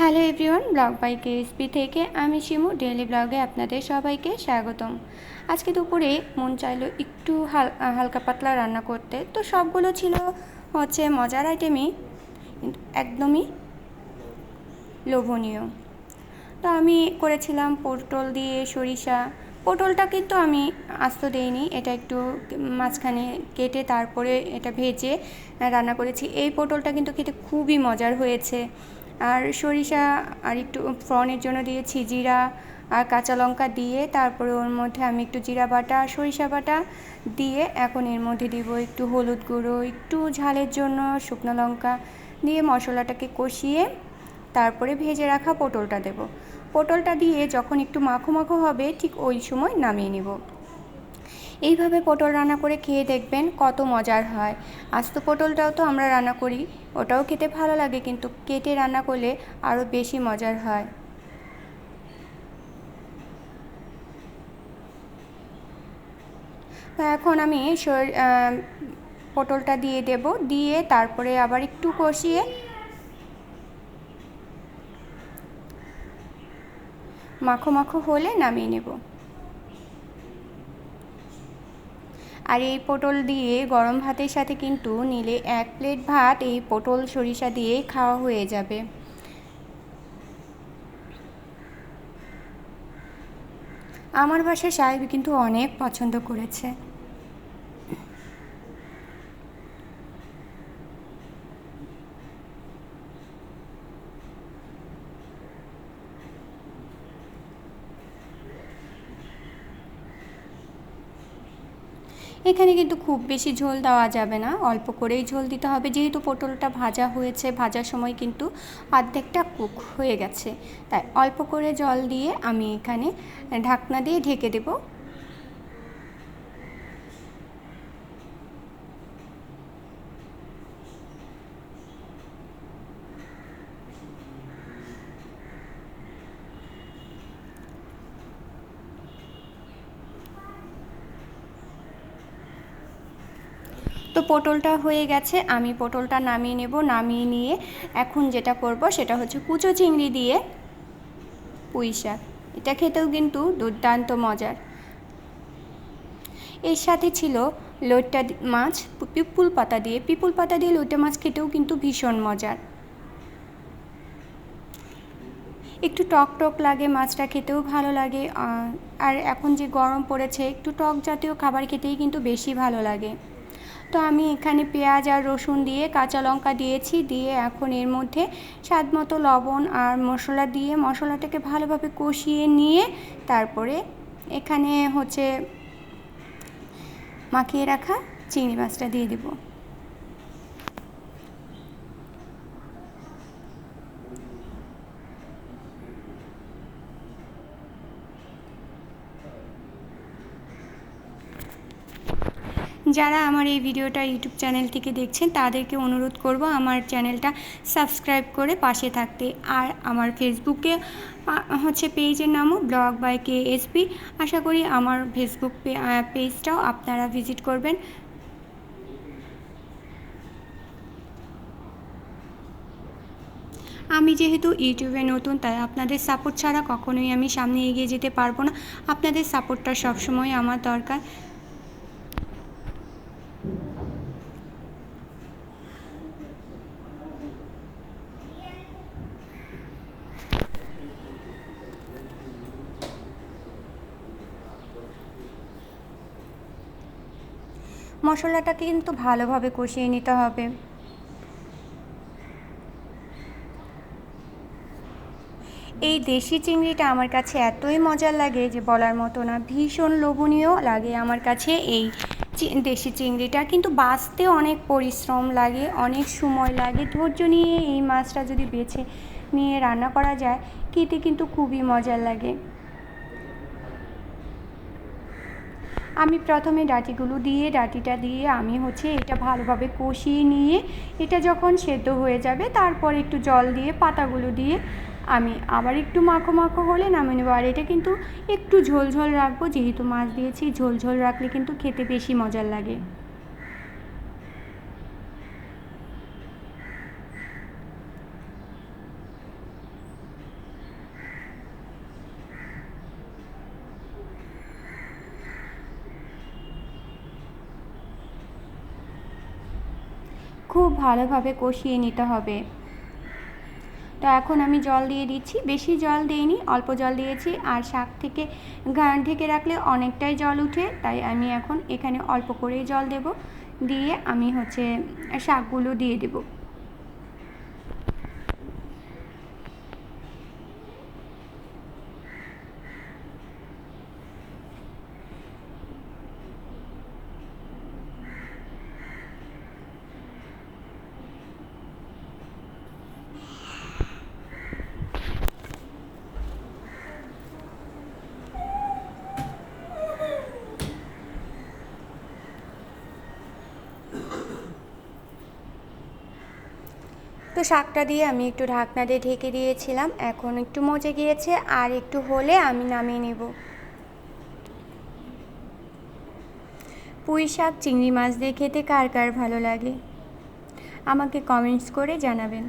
Hello everyone, blog by KSP থেকে আমি Shimu daily ব্লগে আপনাদের সবাইকে স্বাগতম। আজকে দুপুরে মন চাইলো একটু হালকা পাতলা রান্না করতে, তো সবগুলো ছিল মজার আইটেমই, কিন্তু একদমই লোভনীয়। তো আমি করেছিলাম পটল দিয়ে সরিষা। পটলটা কিন্তু আমি আস্ত দেইনি, এটা একটু মাঝখানে কেটে তারপরে এটা ভেজে রান্না করেছি। এই পটলটা কিন্তু খেতে খুবই মজার হয়েছে। আর সরিষা আর একটু ফ্রনের জন্য দিয়েছি জিরা আর কাঁচা লঙ্কা দিয়ে, তারপরে ওর মধ্যে আমি একটু জিরা বাটা সরিষা বাটা দিয়ে এখন এর মধ্যে দিব একটু হলুদ গুঁড়ো, একটু ঝালের জন্য শুকনো লঙ্কা দিয়ে মশলাটাকে কষিয়ে তারপরে ভেজে রাখা পটলটা দেব। পটলটা দিয়ে যখন একটু মাখো মাখো হবে ঠিক ওই সময় নামিয়ে নেব। এইভাবে পটল রান্না করে খেয়ে দেখবেন কত মজার হয়। আস্ত পটলটাও তো আমরা রান্না করি, ওটাও খেতে ভালো লাগে, কিন্তু কেটে রান্না করলে আরও বেশি মজার হয়। এখন আমি পটলটা দিয়ে দেব, দিয়ে তারপরে আবার একটু কষিয়ে মাখো মাখো হলে নামিয়ে নেব। আর এই পটল দিয়ে গরম ভাতের সাথে কিন্তু নিলে 1 প্লেট ভাত এই পটল সরিষা দিয়ে খাওয়া হয়ে যাবে। আমার বাসায় সাহেব কিন্তু অনেক পছন্দ করেছে। এখানে কিন্তু খুব বেশি ঝোল দেওয়া যাবে না, অল্প করেই ঝোল দিতে হবে, যেহেতু পটলটা ভাজা হয়েছে, ভাজার সময় কিন্তু অর্ধেকটা কুক হয়ে গেছে, তাই অল্প করে জল দিয়ে আমি এখানে ঢাকনা দিয়ে ঢেকে দেব। তো পটলটা হয়ে গেছে, আমি পটলটা নামিয়ে নেব। নামিয়ে নিয়ে এখন যেটা করব সেটা হচ্ছে কুচো চিংড়ি দিয়ে পুঁই শাক। এটা খেতেও কিন্তু দুর্দান্ত মজার। এর সাথে ছিল লইট্টা মাছ পিপুল পাতা দিয়ে লইট্টা মাছ খেতেও কিন্তু ভীষণ মজার। একটু টক টক লাগে, মাছটা খেতেও ভালো লাগে। আর এখন যে গরম পড়েছে, একটু টক জাতীয় খাবার খেতেই কিন্তু বেশি ভালো লাগে। তো আমি এখানে পেঁয়াজ আর রসুন দিয়ে কাঁচা লঙ্কা দিয়েছি, দিয়ে এখন এর মধ্যে স্বাদ মতো লবণ আর মশলা দিয়ে মশলাটাকে ভালোভাবে কষিয়ে নিয়ে তারপরে এখানে মাখিয়ে রাখা চিংড়ি মাছটা দিয়ে দেবো। যারা আমার এই ভিডিওটা ইউটিউব চ্যানেল থেকে দেখছেন তাদেরকে অনুরোধ করব আমার চ্যানেলটা সাবস্ক্রাইব করে পাশে থাকতে। আর আমার ফেসবুকে পেজের নামও ব্লগ বাই কেএসপি। আশা করি আমার ফেসবুক পেজটাও আপনারা ভিজিট করবেন। আমি যেহেতু ইউটিউবে নতুন, তাই আপনাদের সাপোর্ট ছাড়া কখনোই আমি সামনে এগিয়ে যেতে পারবো না। আপনাদের সাপোর্টটা সবসময় আমার দরকার। মশলাটাকে কিন্তু ভালোভাবে কষিয়ে নিতে হবে। এই দেশি চিংড়িটা আমার কাছে এতই মজার লাগে যে বলার মতো না, ভীষণ লোভনীয় লাগে আমার কাছে এই দেশি চিংড়িটা। কিন্তু বাছতে অনেক পরিশ্রম লাগে, অনেক সময় লাগে। ধৈর্য নিয়ে এই মাছটা যদি বেছে নিয়ে রান্না করা যায়, খেতে কিন্তু খুবই মজার লাগে। আমি প্রথমে ডাঁটিটা দিয়ে আমি এটা ভালোভাবে কষিয়ে নিয়ে এটা যখন সেদ্ধ হয়ে যাবে, তারপর একটু জল দিয়ে পাতাগুলো দিয়ে আমি আবার একটু মাখো মাখো হলে নামিয়ে নেবো। আর এটা কিন্তু একটু ঝোল ঝোল রাখবো, যেহেতু মাছ দিয়েছি, ঝোল ঝোল রাখলে কিন্তু খেতে বেশি মজার লাগে। খুব ভালোভাবে কষিয়ে নিতে হবে। তো এখন আমি জল দিয়ে দিচ্ছি, বেশি জল দিইনি, অল্প জল দিয়েছি। আর শাক থেকে ঢেকে রাখলে অনেকটাই জল উঠে, তাই আমি এখন এখানে অল্প করেই জল দেব। দিয়ে আমি শাকগুলো দিয়ে দেব। তো শাকটা দিয়ে আমি একটু ঢাকনা দিয়ে ঢেকে দিয়েছিলাম, এখন একটু মজে গিয়েছে, আর একটু হলে আমি নামিয়ে নেব। পুঁই শাক চিংড়ি মাছ দিয়ে খেতে কার কার ভালো লাগে আমাকে কমেন্টস করে জানাবেন।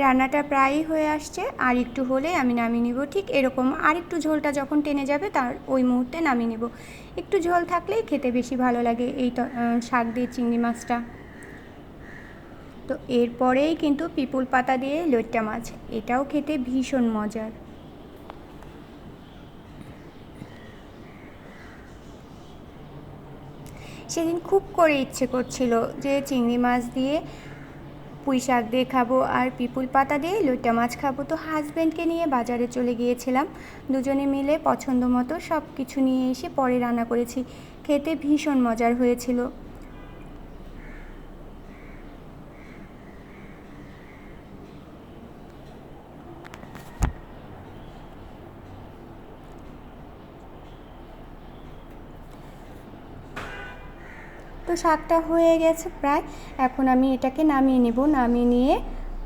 রান্নাটা প্রায়ই হয়ে আসছে, আর একটু হলে আমি নামিয়ে নিব। ঠিক এরকম আর একটু ঝোলটা যখন টেনে যাবে তার ওই মুহূর্তে নামিয়ে নিব। একটু ঝোল থাকলেই খেতে বেশি ভালো লাগে এই শাক দিয়ে চিংড়ি মাছটা। তো এরপরেই কিন্তু পিপুল পাতা দিয়ে লইট্টা মাছ, এটাও খেতে ভীষণ মজার। সেদিন খুব করে ইচ্ছে করছিল যে চিংড়ি মাছ দিয়ে পুঁই শাক দিয়ে খাবো আর পিপুল পাতা দিয়ে লইট্টা মাছ খাবো। তো হাজব্যান্ডকে নিয়ে বাজারে চলে গিয়েছিলাম, দুজনে মিলে পছন্দ মতো সব কিছু নিয়ে এসে পরে রান্না করেছি। খেতে ভীষণ মজার হয়েছিল। তো শাকটা হয়ে গেছে প্রায়, এখন আমি এটাকে নামিয়ে নেব। নামিয়ে নিয়ে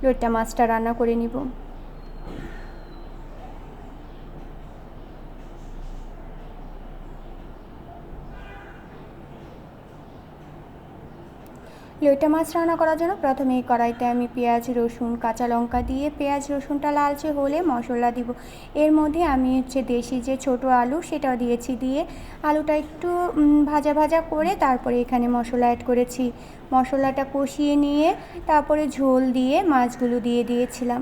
লইট্টা মাছটা রান্না করে নিব। লইট্টা মাছ রান্না করার জন্য প্রথমে এই কড়াইতে আমি পেঁয়াজ রসুন কাঁচা লঙ্কা দিয়ে পেঁয়াজ রসুনটা লালচে হলে মশলা দিব। এর মধ্যে আমি দেশি যে ছোট আলু সেটাও দিয়েছি, দিয়ে আলুটা একটু ভাজা ভাজা করে তারপরে এখানে মশলা অ্যাড করেছি। মশলাটা কষিয়ে নিয়ে তারপরে ঝোল দিয়ে মাছগুলো দিয়ে দিয়েছিলাম।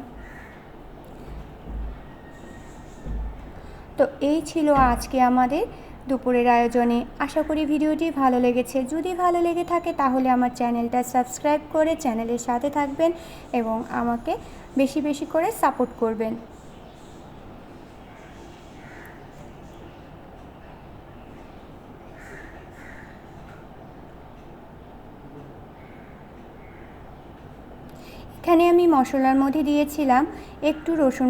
তো এই ছিল আজকে আমাদের দুপুরের আয়োজনে। আশা করি ভিডিওটি ভালো লেগেছে। যদি ভালো লেগে থাকে তাহলে আমার চ্যানেলটা সাবস্ক্রাইব করে চ্যানেলের সাথে থাকবেন এবং আমাকে বেশি বেশি করে সাপোর্ট করবেন। এখানে আমি মশলার মধ্যে দিয়েছিলাম একটু রসুন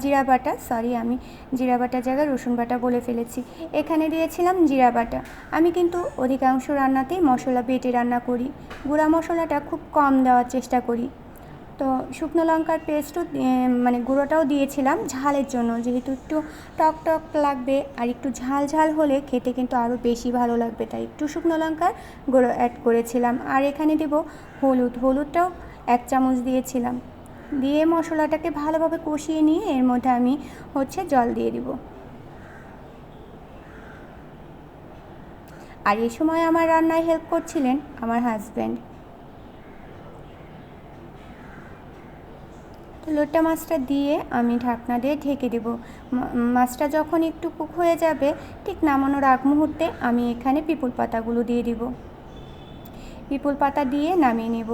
জিরা বাটা, আমি জিরা বাটার জায়গায় রসুন বাটা বলে ফেলেছি। এখানে দিয়েছিলাম জিরা বাটা। আমি কিন্তু অধিকাংশ রান্নাতেই মশলা বেটে রান্না করি, গুঁড়া মশলাটা খুব কম দেওয়ার চেষ্টা করি। তো শুকনো লঙ্কার পেস্টও গুঁড়োটাও দিয়েছিলাম ঝালের জন্য, যেহেতু একটু টক টক লাগবে আর একটু ঝাল ঝাল হলে খেতে কিন্তু আরও বেশি ভালো লাগবে, তাই একটু শুকনো লঙ্কার গুঁড়ো অ্যাড করেছিলাম। আর এখানে দেব হলুদটাও 1 চামচ দিয়েছিলাম। দিয়ে মশলাটাকে ভালোভাবে কষিয়ে নিয়ে এর মধ্যে আমি জল দিয়ে দিব। আর এই সময় আমার রান্নায় হেল্প করছিলেন আমার হাজব্যান্ড। তো লইট্টা মাছটা দিয়ে আমি ঢাকনা দিয়ে ঢেকে দেব। মাছটা যখন একটু কুক হয়ে যাবে ঠিক নামানোর আগ মুহূর্তে আমি এখানে পিপুল পাতাগুলো দিয়ে দিব। পিপুল পাতা দিয়ে নামিয়ে নেব।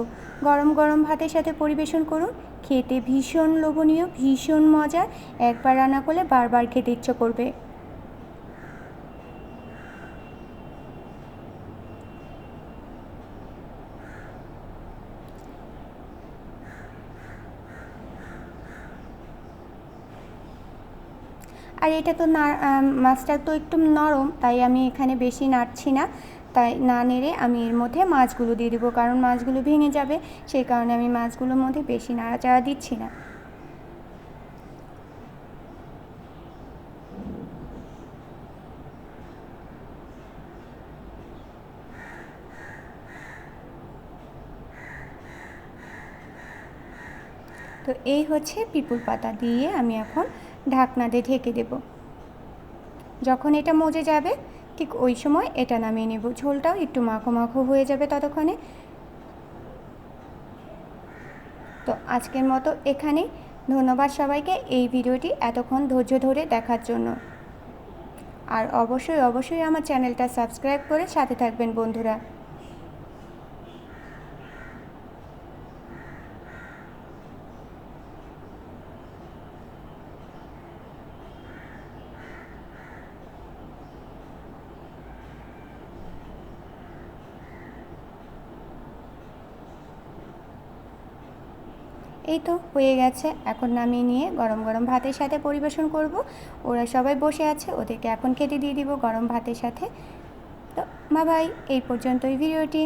গরম গরম ভাতের সাথে পরিবেশন করুন, খেতে ভীষণ লোভনীয়, ভীষণ মজার। একবার রান্না করলে বারবার খেতে ইচ্ছে করবে। আর এটা তো মাছটা তো একটু নরম, তাই আমি এখানে বেশি নাড়ছি না। তাই না নেড়ে আমি এর মধ্যে মাছগুলো দিয়ে দেবো, কারণ মাছগুলো ভেঙে যাবে, সেই কারণে আমি মাছগুলোর মধ্যে বেশি নাড়াচাড়া দিচ্ছি না। তো এই পিপুল পাতা দিয়ে আমি এখন ঢাকনা দিয়ে ঢেকে দেব। যখন এটা মজে যাবে ঠিক ওই সময় এটা নামিয়ে নেব। ঝোলটাও একটু মাখো মাখো হয়ে যাবে ততক্ষণে। তো আজকের মতো এখানেই। ধন্যবাদ সবাইকে এই ভিডিওটি এতক্ষণ ধৈর্য ধরে দেখার জন্য। আর অবশ্যই আমার চ্যানেলটা সাবস্ক্রাইব করে সাথে থাকবেন বন্ধুরা। এই তো হয়ে গেছে। এখন নামিয়ে নিয়ে গরম গরম ভাতের সাথে পরিবেশন করব। ওরা সবাই বসে আছে, ওদেরকে এখন খেতে দিয়ে দিব গরম ভাতের সাথে। তো বাই, এই পর্যন্তই ভিডিওটি।